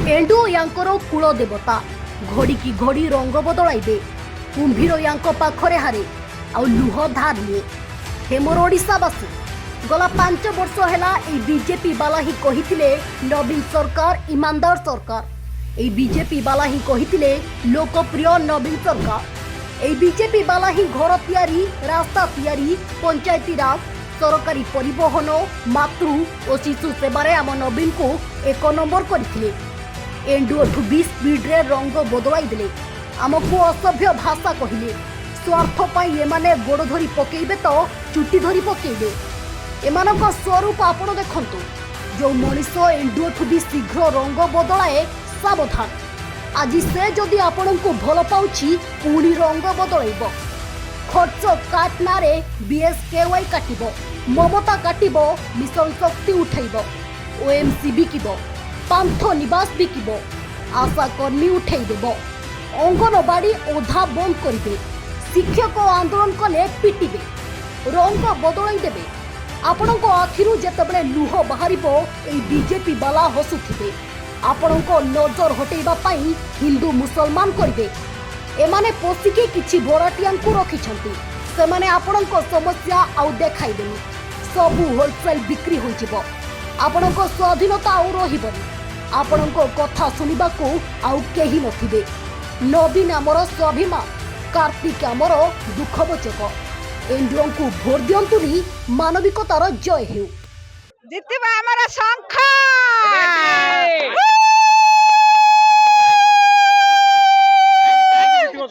endo यांकर cool देवता घड़ी की घड़ी रंग बदलाइबे कुंभीर यांक पाखरे हारे आ लुह धार लिए हेमर ओडिशावासी गला 5 वर्ष हैला ए बीजेपी वाला ही कहिथिले नवीन सरकार ईमानदार सरकार ए बीजेपी वाला ही कहिथिले लोकप्रिय नवीन सरकार ए बीजेपी वाला ही घर तैयारी रास्ता तैयारी पंचायती राज सरकारी परिवहन मातृ और शिशु सेवारे आम नवीन को 1 नंबर करथिले एंडुओ ठू 20 स्पीड रे रंग बदलाई देले आमको असभ्य भाषा कहिले स्वार्थ पाई एमाने गोड़ धरी पकेइबे तो चुटी धरी पकेइबे एमानक स्वरूप आपण देखंतु जो मनीष एंडुओ ठू भी शीघ्र रंग बदलाए सावधान आज से जदि आपण को भल पाउछि पुणी रंग बदलाइब खर्च काटना रे बीएसकेवाई काटिबो ममता काटिबो मिशन शक्ति उठाइबो ओएमसी बिकिबो पांथ निवास बिकिबो आशा कर्मी उठाई देबो अंगनवाड़ी ओधा बंद करिबे शिक्षक आंदोलन कले पिटिबे रंग बदलाई देबे आपणको आखिरु जेतेबेले लुह बाहरिबो एई बीजेपी वाला हसुथिबे आपणको नजर हटेइबा पई हिंदू मुसलमान करिबे एमाने पोसिके किछि भराटियांकु रखिछंती सेमाने आपणको समस्या आउ देखाइबेनी सबु होलसेल बिक्री होइजिबो आपणको स्वाधीनता आउ रहिबनी आपणको कथा सुनिबाकू आउ केही नथिबे नवीन आमर स्वाभिमान कार्तिक आमर दुखबचक एंडुओं को भोट दियंतुनी मानविकतार जय हेउ जितबा आमर शंख